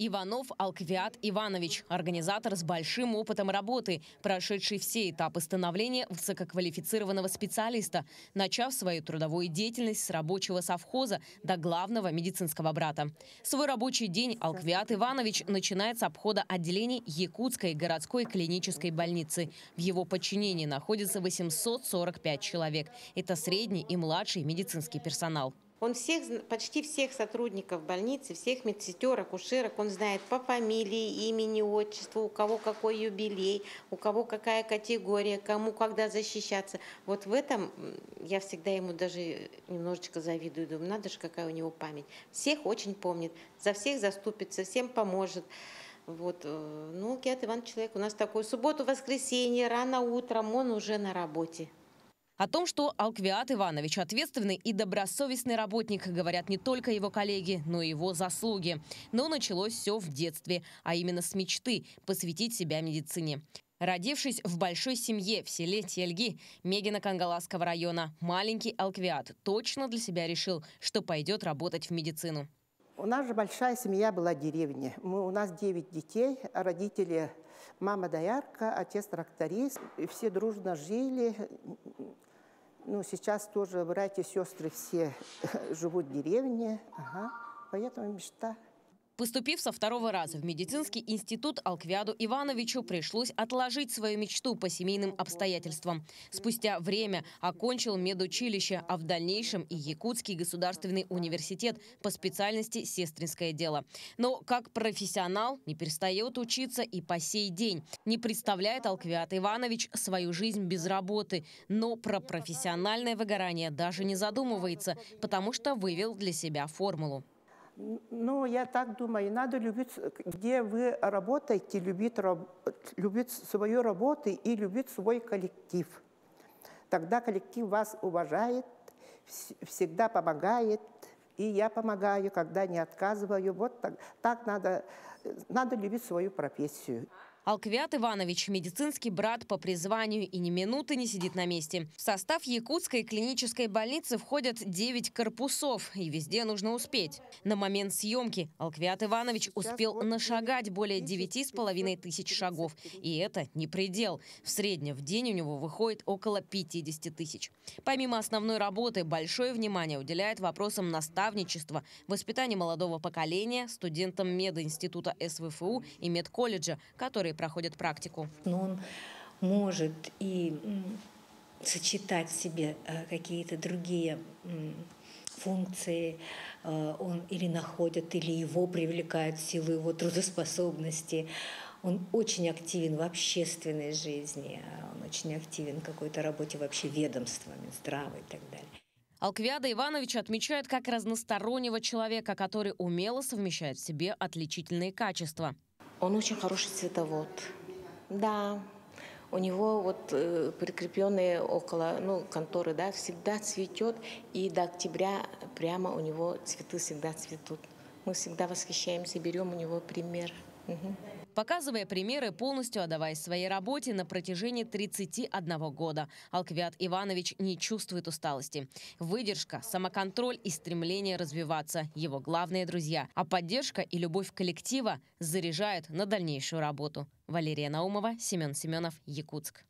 Иванов Алквиат Иванович – организатор с большим опытом работы, прошедший все этапы становления высококвалифицированного специалиста, начав свою трудовую деятельность с рабочего совхоза до главного медицинского брата. Свой рабочий день Алквиат Иванович начинает с обхода отделений Якутской городской клинической больницы. В его подчинении находится 845 человек. Это средний и младший медицинский персонал. Он почти всех сотрудников больницы, всех медсестер, акушерок, он знает по фамилии, имени, отчеству, у кого какой юбилей, у кого какая категория, кому когда защищаться. Вот в этом я всегда ему даже немножечко завидую, думаю, надо же, какая у него память. Всех очень помнит, за всех заступится, всем поможет. Вот. Ну, Алквиат Иванович человек у нас такой. Субботу, воскресенье, рано утром, он уже на работе. О том, что Алквиат Иванович ответственный и добросовестный работник, говорят не только его коллеги, но и его заслуги. Но началось все в детстве, а именно с мечты посвятить себя медицине. Родившись в большой семье в селе Тельги Мегино-Кангаласского района, маленький Алквиат точно для себя решил, что пойдет работать в медицину. У нас же большая семья была в деревне. У нас 9 детей, родители, мама доярка, отец тракторист. И все дружно жили. Ну, сейчас тоже братья и сестры все живут в деревне. Ага. Поэтому мечта. Поступив со второго раза в медицинский институт, Алквиату Ивановичу пришлось отложить свою мечту по семейным обстоятельствам. Спустя время окончил медучилище, а в дальнейшем и Якутский государственный университет по специальности сестринское дело. Но как профессионал не перестает учиться и по сей день. Не представляет Алквиат Иванович свою жизнь без работы. Но про профессиональное выгорание даже не задумывается, потому что вывел для себя формулу. Ну, я так думаю, надо любить, где вы работаете, любить свою работу и любить свой коллектив. Тогда коллектив вас уважает, всегда помогает, и я помогаю, когда не отказываю. Вот так надо любить свою профессию. Алквиат Иванович – медицинский брат по призванию и ни минуты не сидит на месте. В состав Якутской клинической больницы входят 9 корпусов, и везде нужно успеть. На момент съемки Алквиат Иванович успел нашагать более 9,5 тысяч шагов. И это не предел. В среднем в день у него выходит около 50 тысяч. Помимо основной работы, большое внимание уделяет вопросам наставничества, воспитания молодого поколения, студентам мединститута СВФУ и медколледжа, которые проходят практику. Но он может и сочетать в себе какие-то другие функции, он или находит, или его привлекают в силу его трудоспособности. Он очень активен в общественной жизни, он очень активен в какой-то работе вообще ведомства, Минздрава и так далее. Алквиата Ивановича отмечают как разностороннего человека, который умело совмещает в себе отличительные качества. Он очень хороший цветовод. Да, у него вот прикрепленные около конторы, да, всегда цветет, и до октября прямо у него цветы всегда цветут. Мы всегда восхищаемся, берем у него пример. Угу. Показывая примеры, полностью отдаваясь своей работе на протяжении 31 года, Алквиат Иванович не чувствует усталости. Выдержка, самоконтроль и стремление развиваться – его главные друзья. А поддержка и любовь коллектива заряжают на дальнейшую работу. Валерия Наумова, Семен Семенов, Якутск.